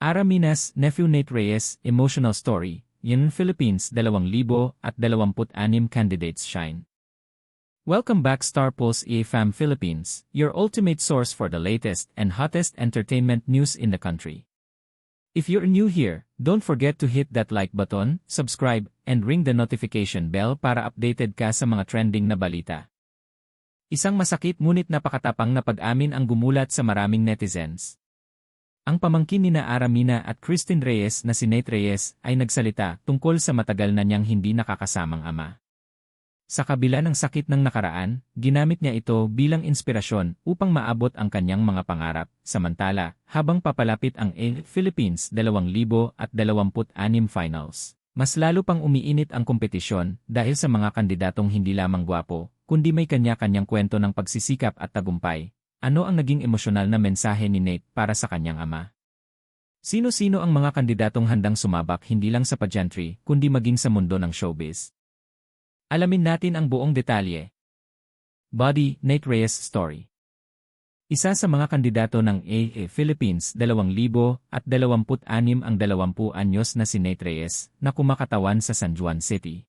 Ara Minas, Nephew Nate Reyes, Emotional Story, Yin Philippines 2026 candidates shine. Welcome back Star Pulse EFAM Philippines, your ultimate source for the latest and hottest entertainment news in the country. If you're new here, don't forget to hit that like button, subscribe, and ring the notification bell para updated ka sa mga trending na balita. Isang masakit ngunit napakatapang na pag-amin ang gumulat sa maraming netizens. Ang pamangkin nina Ara Mina at Christine Reyes na si Nate Reyes ay nagsalita tungkol sa matagal na niyang hindi nakakasamang ama. Sa kabila ng sakit ng nakaraan, ginamit niya ito bilang inspirasyon upang maabot ang kanyang mga pangarap. Samantala, habang papalapit ang Philippines 2026 finals, mas lalo pang umiinit ang kompetisyon dahil sa mga kandidatong hindi lamang gwapo, kundi may kanya-kanyang kwento ng pagsisikap at tagumpay. Ano ang naging emosyonal na mensahe ni Nate para sa kanyang ama? Sino-sino ang mga kandidatong handang sumabak hindi lang sa pageantry, kundi maging sa mundo ng showbiz? Alamin natin ang buong detalye. Body, Nate Reyes Story. Isa sa mga kandidato ng Philippines 2026 ang 20 anyos na si Nate Reyes na kumakatawan sa San Juan City.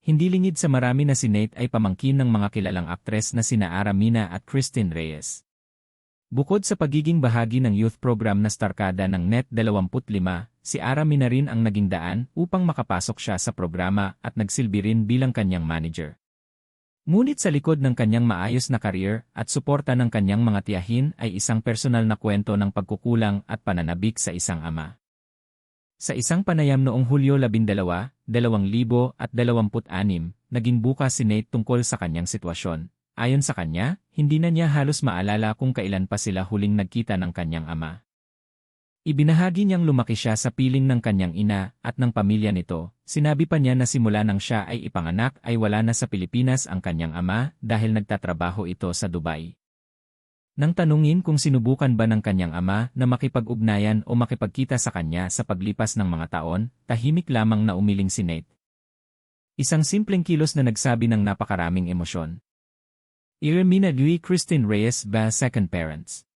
Hindi lingid sa marami na si Nate ay pamangkin ng mga kilalang aktres na sina Ara Mina at Christine Reyes. Bukod sa pagiging bahagi ng youth program na Starkada ng Net25, si Ara Mina rin ang naging daan upang makapasok siya sa programa at nagsilbi rin bilang kanyang manager. Ngunit sa likod ng kanyang maayos na career at suporta ng kanyang mga tiyahin ay isang personal na kwento ng pagkukulang at pananabik sa isang ama. Sa isang panayam noong Hulyo 12, 2026, naging bukas si Nate tungkol sa kanyang sitwasyon. Ayon sa kanya, hindi na niya halos maalala kung kailan pa sila huling nagkita ng kanyang ama. Ibinahagi niyang lumaki siya sa piling ng kanyang ina at ng pamilya nito. Sinabi pa niya na simula nang siya ay ipanganak ay wala na sa Pilipinas ang kanyang ama dahil nagtatrabaho ito sa Dubai. Nang tanungin kung sinubukan ba ng kanyang ama na makipag-ugnayan o makipagkita sa kanya sa paglipas ng mga taon, tahimik lamang na umiling si Nate. Isang simpleng kilos na nagsabi ng napakaraming emosyon. Mina Dui Christine Reyes ba second parents?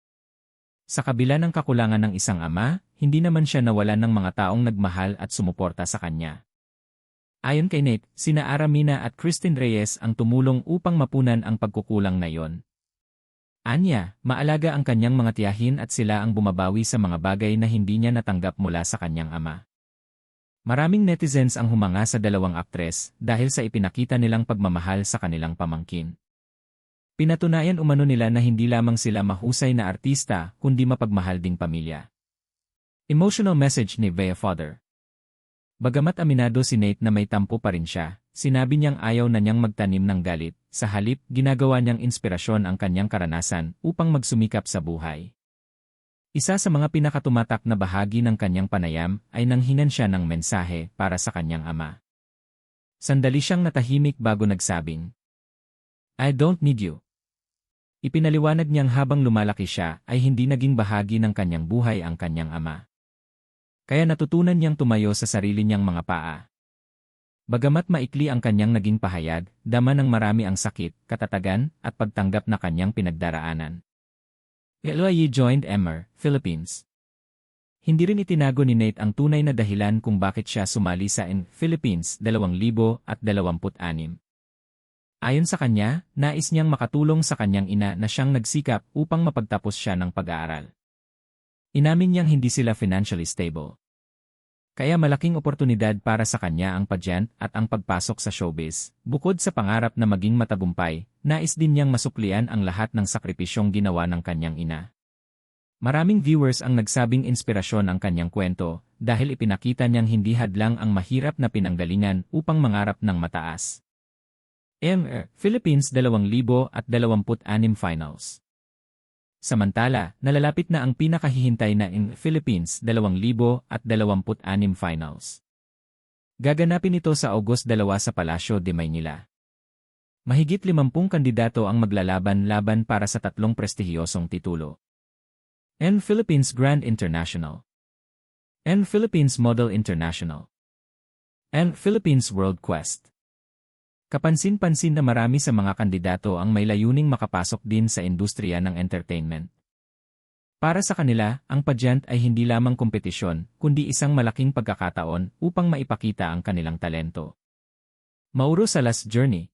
Sa kabila ng kakulangan ng isang ama, hindi naman siya nawalan ng mga taong nagmahal at sumuporta sa kanya. Ayon kay Nate, sina Ara Mina at Christine Reyes ang tumulong upang mapunan ang pagkukulang na yon. Anya, maalaga ang kanyang mga tiyahin at sila ang bumabawi sa mga bagay na hindi niya natanggap mula sa kanyang ama. Maraming netizens ang humanga sa dalawang aktres dahil sa ipinakita nilang pagmamahal sa kanilang pamangkin. Pinatunayan umano nila na hindi lamang sila mahusay na artista kundi mapagmahal ding pamilya. Emotional message ni Vea Father. Bagamat aminado si Nate na may tampo pa rin siya, sinabi niyang ayaw na niyang magtanim ng galit. Sa halip, ginagawa niyang inspirasyon ang kanyang karanasan upang magsumikap sa buhay. Isa sa mga pinakatumatak na bahagi ng kanyang panayam ay nanghinan siya ng mensahe para sa kanyang ama. Sandali siyang natahimik bago nagsabing, "I don't need you." Ipinaliwanag niyang habang lumalaki siya ay hindi naging bahagi ng kanyang buhay ang kanyang ama. Kaya natutunan niyang tumayo sa sarili niyang mga paa. Bagamat maikli ang kanyang naging pahayag, dama ng marami ang sakit, katatagan, at pagtanggap na kanyang pinagdaraanan. Eloy joined Emmer, Philippines. Hindi rin itinago ni Nate ang tunay na dahilan kung bakit siya sumali sa Philippines 2026. Ayon sa kanya, nais niyang makatulong sa kanyang ina na siyang nagsikap upang mapagtapos siya ng pag-aaral. Inamin niyang hindi sila financially stable. Kaya malaking oportunidad para sa kanya ang pageant at ang pagpasok sa showbiz. Bukod sa pangarap na maging matagumpay, nais din niyang masuklian ang lahat ng sakripisyong ginawa ng kanyang ina. Maraming viewers ang nagsabing inspirasyon ang kanyang kwento dahil ipinakita niyang hindi hadlang ang mahirap na pinanggalingan upang mangarap ng mataas. Philippines 2026 finals. Samantala, nalalapit na ang pinakahihintay na Philippines 2026 finals. Gaganapin ito sa August 2 sa Palasyo de Maynila. Mahigit 50 kandidato ang maglalaban-laban para sa tatlong prestihiyosong titulo. Philippines Grand International, Philippines Model International, Philippines World Quest. Kapansin-pansin na marami sa mga kandidato ang may layuning makapasok din sa industriya ng entertainment. Para sa kanila, ang pageant ay hindi lamang kompetisyon, kundi isang malaking pagkakataon upang maipakita ang kanilang talento. Mauro Salas Journey.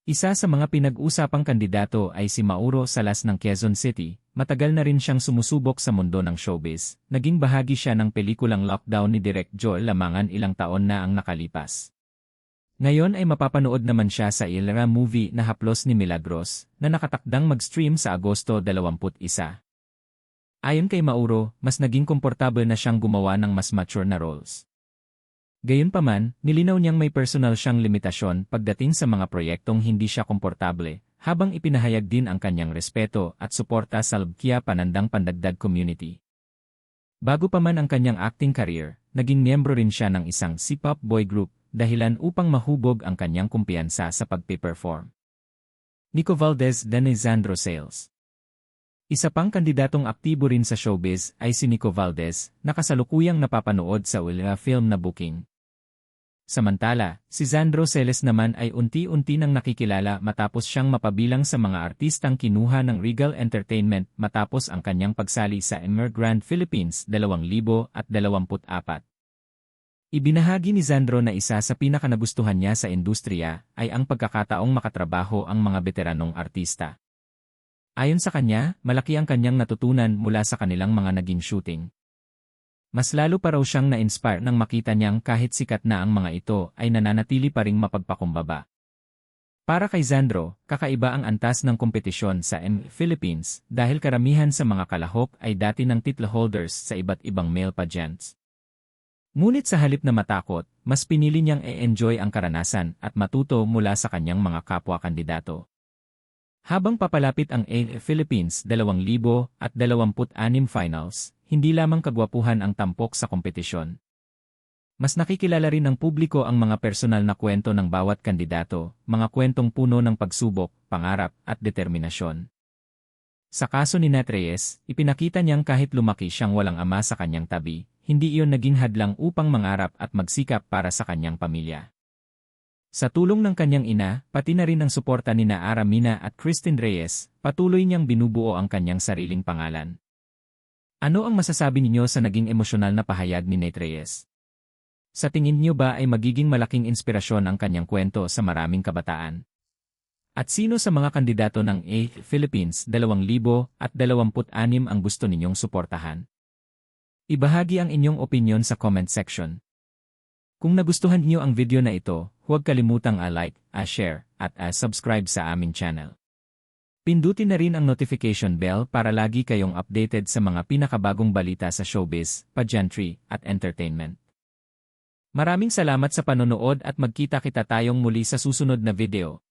Isa sa mga pinag-usapang kandidato ay si Mauro Salas ng Quezon City. Matagal na rin siyang sumusubok sa mundo ng showbiz. Naging bahagi siya ng pelikulang Lockdown ni Direk Joel Lamangan ilang taon na ang nakalipas. Ngayon ay mapapanood naman siya sa Ilra movie na Haplos ni Milagros na nakatakdang mag-stream sa Agosto 21. Ayon kay Mauro, mas naging komportable na siyang gumawa ng mas mature na roles. Gayunpaman, nilinaw niyang may personal siyang limitasyon pagdating sa mga proyektong hindi siya komportable, habang ipinahayag din ang kanyang respeto at suporta sa Lubkia Panandang Pandagdag community. Bago pa man ang kanyang acting career, naging miyembro rin siya ng isang C-pop boy group, dahilan upang mahubog ang kanyang kumpiyansa sa pagpe-perform. Nico Valdez Denizandro Sales. Isa pang kandidatong aktibo rin sa showbiz ay si Nico Valdez, na kasalukuyang napapanood sa Ulra film na Booking. Samantala, si Zandro Celes naman ay unti-unti nang nakikilala matapos siyang mapabilang sa mga artistang kinuha ng Regal Entertainment matapos ang kanyang pagsali sa Emer Grand Philippines 2024. Ibinahagi ni Zandro na isa sa pinakanagustuhan niya sa industriya ay ang pagkakataong makatrabaho ang mga veteranong artista. Ayon sa kanya, malaki ang kanyang natutunan mula sa kanilang mga naging shooting. Mas lalo pa raw siyang na-inspire nang makita niyang kahit sikat na ang mga ito ay nananatili pa ring mapagpakumbaba. Para kay Zandro, kakaiba ang antas ng kompetisyon sa Philippines dahil karamihan sa mga kalahok ay dati ng title holders sa iba't ibang male pageants. Ngunit sa halip na matakot, mas pinili niyang e-enjoy ang karanasan at matuto mula sa kanyang mga kapwa-kandidato. Habang papalapit ang Philippines 2026 finals, hindi lamang kagwapuhan ang tampok sa kompetisyon. Mas nakikilala rin ng publiko ang mga personal na kwento ng bawat kandidato, mga kwentong puno ng pagsubok, pangarap, at determinasyon. Sa kaso ni Nat Reyes, ipinakita niyang kahit lumaki siyang walang ama sa kanyang tabi, hindi iyon naging hadlang upang mangarap at magsikap para sa kanyang pamilya. Sa tulong ng kanyang ina, pati na rin ang suporta ni Ara Mina at Christine Reyes, patuloy niyang binubuo ang kanyang sariling pangalan. Ano ang masasabi ninyo sa naging emosyonal na pahayag ni Nat Reyes? Sa tingin niyo ba ay magiging malaking inspirasyon ang kanyang kwento sa maraming kabataan? At sino sa mga kandidato ng Philippines 2026 ang gusto ninyong suportahan? Ibahagi ang inyong opinyon sa comment section. Kung nagustuhan niyo ang video na ito, huwag kalimutang like, share, at subscribe sa aming channel. Pindutin na rin ang notification bell para lagi kayong updated sa mga pinakabagong balita sa showbiz, pageantry, at entertainment. Maraming salamat sa panonood at magkita-kita tayong muli sa susunod na video.